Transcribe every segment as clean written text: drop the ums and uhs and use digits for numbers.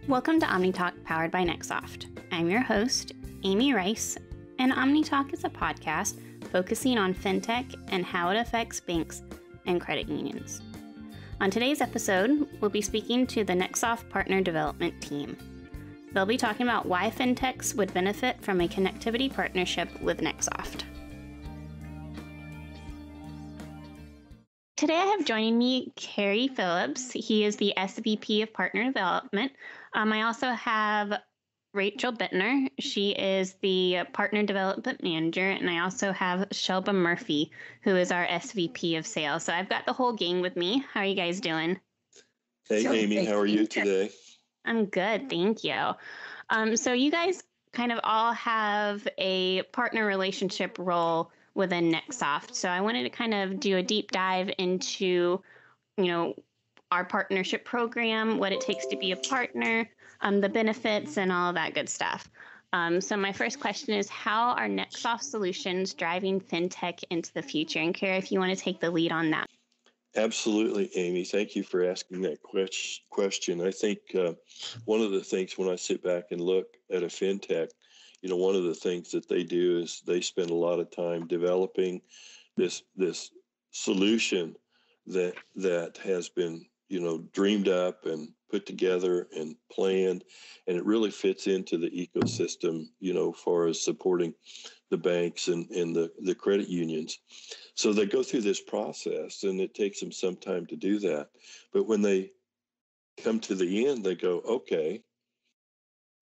Welcome to OmniTalk powered by NXTsoft. I'm your host, Amy Rice, and OmniTalk is a podcast focusing on fintech and how it affects banks and credit unions. On today's episode, we'll be speaking to the NXTsoft partner development team. They'll be talking about why fintechs would benefit from a connectivity partnership with NXTsoft. Today I have joining me Kerry Phillips. He is the SVP of Partner Development. I also have Rachel Bitner. She is the Partner Development Manager. And I also have Shelba Murphy, who is our SVP of Sales. So I've got the whole gang with me. How are you guys doing? Hey, Amy, how are you today? I'm good, thank you. So you guys kind of all have a partner relationship role within NXTsoft. So I wanted to kind of do a deep dive into, our partnership program, what it takes to be a partner, the benefits, and all of that good stuff. So my first question is, how are NXTsoft solutions driving fintech into the future? And Kerry, if you want to take the lead on that. Absolutely, Amy. Thank you for asking that question. I think one of the things when I sit back and look at a fintech, one of the things that they do is they spend a lot of time developing this solution that has been, dreamed up and put together and planned, and it really fits into the ecosystem, far as supporting the banks and the credit unions. So they go through this process, and it takes them some time to do that. But when they come to the end, they go, okay,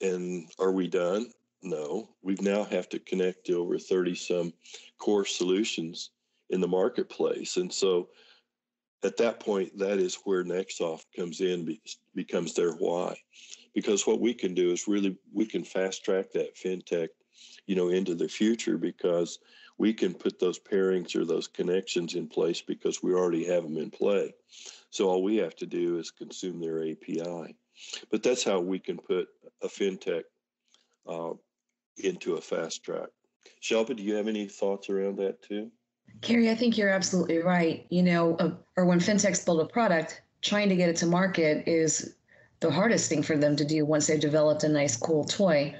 and are we done? No, we now have to connect to over 30 some core solutions in the marketplace. And so at that point, that is where NXTsoft comes in, becomes their why. Because what we can do is we can fast track that fintech, into the future, because we can put those pairings or those connections in place because we already have them in play. So all we have to do is consume their API. But that's how we can put a fintech into a fast track. Shelba, do you have any thoughts around that too? Kerry, I think you're absolutely right. Or when fintechs build a product, trying to get it to market is the hardest thing for them to do once they've developed a nice, cool toy.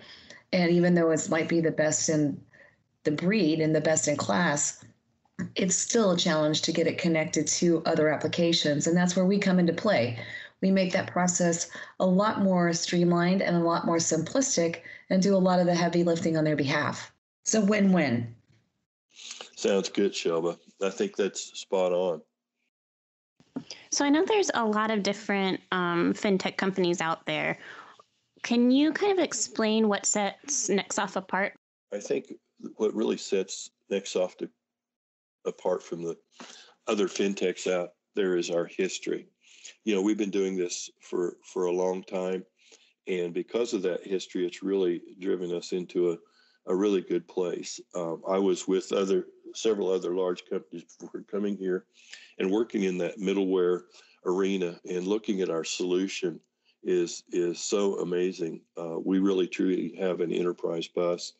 And even though it might be the best in the breed and the best in class, it's still a challenge to get it connected to other applications. And that's where we come into play. We make that process a lot more streamlined and a lot more simplistic and do a lot of the heavy lifting on their behalf. It's a win-win. Sounds good, Shelba. I think that's spot on. So I know there's a lot of different fintech companies out there. Can you kind of explain what sets NXTsoft apart? I think what really sets NXTsoft apart from the other fintechs out there is our history. We've been doing this for a long time, and because of that history, it's really driven us into a really good place. I was with several other large companies before coming here and working in that middleware arena, and looking at our solution is so amazing. We really truly have an enterprise bus,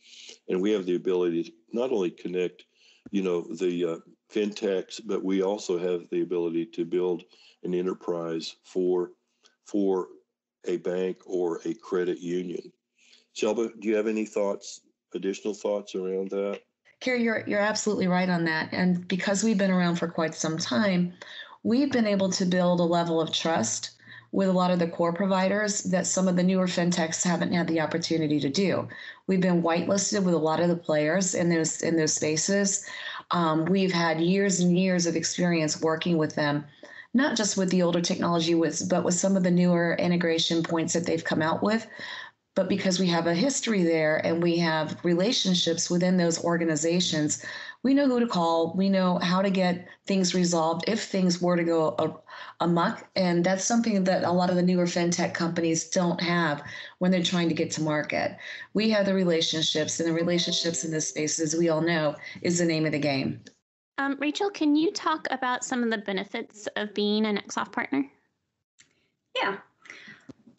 and we have the ability to not only connect, the fintechs, but we also have the ability to build an enterprise for a bank or a credit union. Shelba, do you have any additional thoughts around that? Kerry, you're absolutely right on that. And because we've been around for quite some time, we've been able to build a level of trust with a lot of the core providers that some of the newer fintechs haven't had the opportunity to do. We've been whitelisted with a lot of the players in those spaces. We've had years and years of experience working with them, not just with the older technology, but with some of the newer integration points that they've come out with. But because we have a history there and we have relationships within those organizations, we know who to call. We know how to get things resolved if things were to go amok. And that's something that a lot of the newer fintech companies don't have when they're trying to get to market. We have the relationships, and the relationships in this space, as we all know, is the name of the game. Rachel, can you talk about some of the benefits of being an NXTsoft partner? Yeah.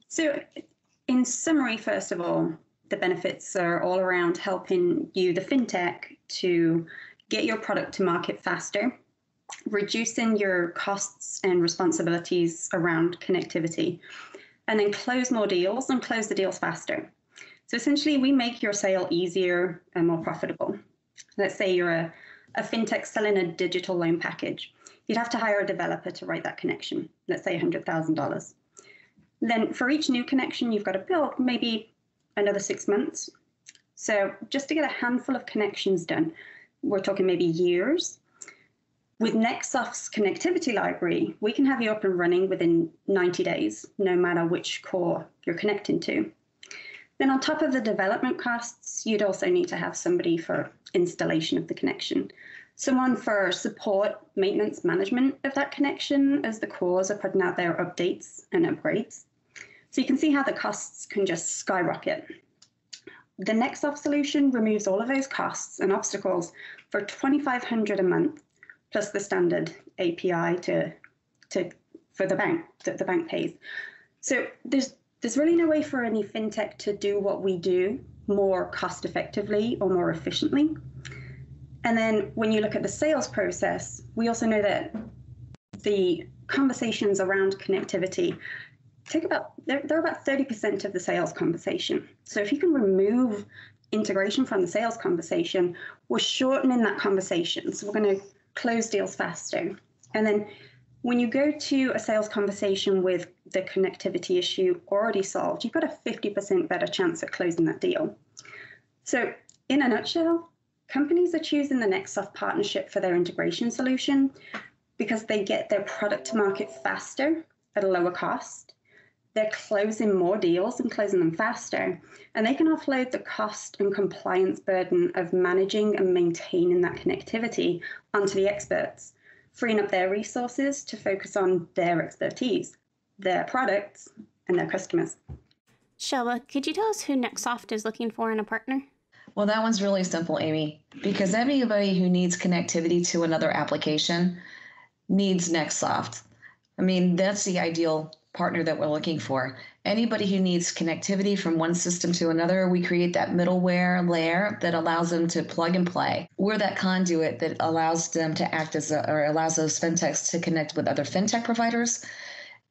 So in summary, first of all, the benefits are all around helping you, the fintech, to get your product to market faster, reducing your costs and responsibilities around connectivity. and then close more deals and close the deals faster. So essentially, we make your sale easier and more profitable. Let's say you're a fintech selling a digital loan package. You'd have to hire a developer to write that connection, let's say $100,000. Then for each new connection you've got to build, maybe another 6 months. So just to get a handful of connections done, we're talking maybe years. With NXTsoft's connectivity library, we can have you up and running within 90 days, no matter which core you're connecting to. Then on top of the development costs, you'd also need to have somebody for installation of the connection, someone for support, maintenance, management of that connection as the cores are putting out their updates and upgrades. So you can see how the costs can just skyrocket. The NXTsoft solution removes all of those costs and obstacles for $2,500 a month, plus the standard API for the bank that the bank pays. So there's really no way for any fintech to do what we do more cost effectively or more efficiently. And then when you look at the sales process, we also know that the conversations around connectivity they're about 30% of the sales conversation. So if you can remove integration from the sales conversation, we're shortening that conversation. So we're going to close deals faster. And then when you go to a sales conversation with the connectivity issue already solved, you've got a 50% better chance at closing that deal. So in a nutshell, companies are choosing the NXTsoft partnership for their integration solution because they get their product to market faster at a lower cost. They're closing more deals and closing them faster, and they can offload the cost and compliance burden of managing and maintaining that connectivity onto the experts, freeing up their resources to focus on their expertise, their products, and their customers. Shelba, could you tell us who NXTsoft is looking for in a partner? Well, that one's really simple, Amy, because anybody who needs connectivity to another application needs NXTsoft. I mean, that's the ideal partner that we're looking for. Anybody who needs connectivity from one system to another, we create that middleware layer that allows them to plug and play. We're that conduit that allows them to act as allows those fintechs to connect with other fintech providers,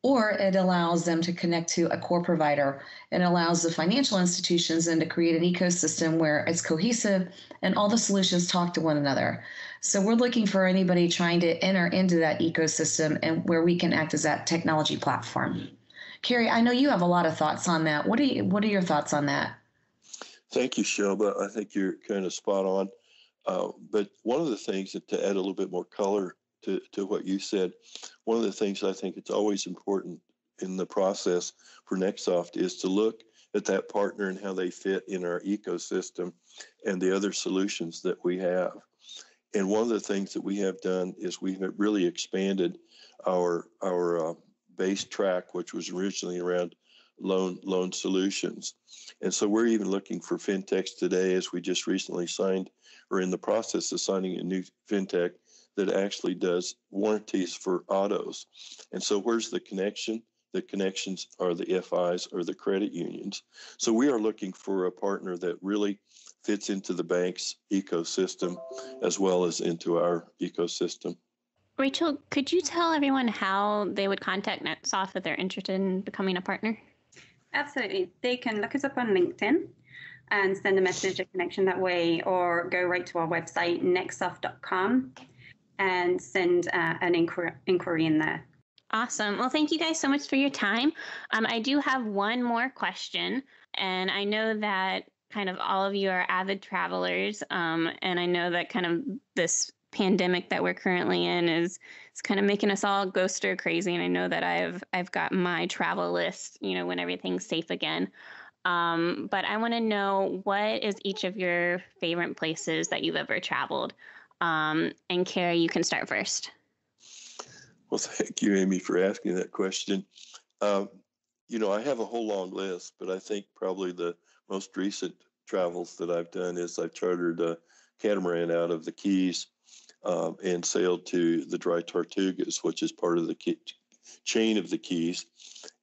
or it allows them to connect to a core provider and allows the financial institutions then to create an ecosystem where it's cohesive and all the solutions talk to one another. So we're looking for anybody trying to enter into that ecosystem and where we can act as that technology platform. Kerry, I know you have a lot of thoughts on that. What are your thoughts on that? Thank you, Shelba. I think you're kind of spot on. But one of the things that, to add a little bit more color to what you said, one of the things I think it's always important in the process for NXTsoft is to look at that partner and how they fit in our ecosystem and the other solutions that we have. And one of the things that we have done is we have really expanded our base track, which was originally around loan solutions. And so we're even looking for fintechs today, as we just recently signed or in the process of signing a new fintech that actually does warranties for autos. And so where's the connection? The connections are the FIs or the credit unions. So we are looking for a partner that really fits into the bank's ecosystem as well as into our ecosystem. Rachel, could you tell everyone how they would contact NXTsoft if they're interested in becoming a partner? Absolutely. They can look us up on LinkedIn and send a message, a connection that way, or go right to our website, nextsoft.com, and send an inquiry in there. Awesome. Well, thank you guys so much for your time. I do have one more question, and I know that kind of all of you are avid travelers, and I know that kind of this pandemic that we're currently in is kind of making us all go stir crazy. And I know that I've got my travel list, when everything's safe again. But I want to know, what is each of your favorite places that you've ever traveled? And Kerry, you can start first. Well, thank you, Amy, for asking that question. I have a whole long list, but I think probably the most recent travels that I've done is I've chartered a catamaran out of the Keys and sailed to the Dry Tortugas, which is part of the chain of the Keys.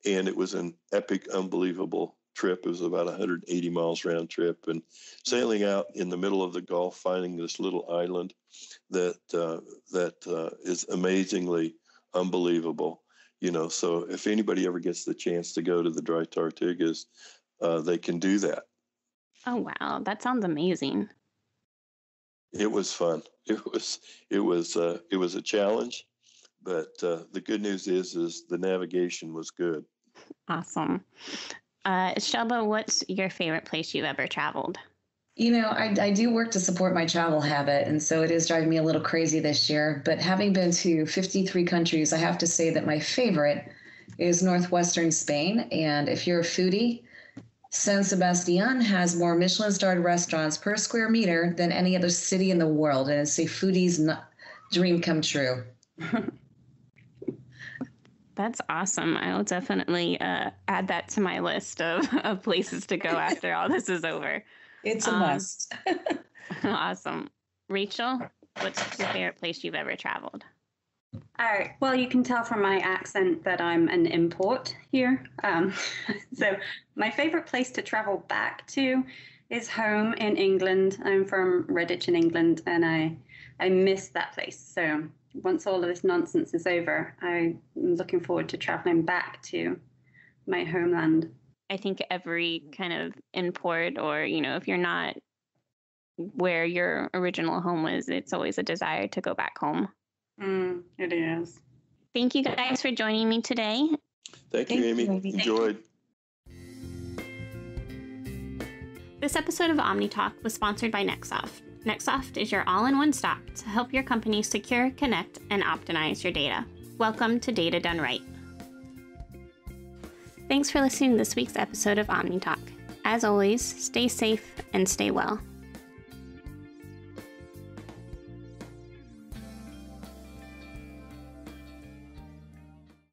And it was an epic, unbelievable trip. It was about 180 miles round trip, and sailing out in the middle of the Gulf, finding this little island that is amazingly unbelievable. So if anybody ever gets the chance to go to the Dry Tortugas, they can do that. Oh, wow. That sounds amazing. It was fun. It was a challenge, but the good news is the navigation was good. Awesome. Shelba, what's your favorite place you've ever traveled? I do work to support my travel habit, and so it is driving me a little crazy this year. But having been to 53 countries, I have to say that my favorite is northwestern Spain. And if you're a foodie, San Sebastian has more Michelin-starred restaurants per square meter than any other city in the world. And it's a foodie's dream come true. That's awesome. I will definitely add that to my list of places to go after all this is over. It's a must. Awesome. Rachel, what's your favorite place you've ever traveled? All right. Well, you can tell from my accent that I'm an import here. So my favorite place to travel back to is home in England. I'm from Redditch in England, and I miss that place. So once all of this nonsense is over, I'm looking forward to traveling back to my homeland. I think every kind of import, or, if you're not where your original home was, it's always a desire to go back home. It is. Thank you guys for joining me today. Thank you, Amy. Enjoyed. This episode of OmniTalk was sponsored by NXTsoft. NXTsoft is your all-in-one stop to help your company secure, connect, and optimize your data. Welcome to Data Done Right. Thanks for listening to this week's episode of OmniTalk. As always, stay safe and stay well.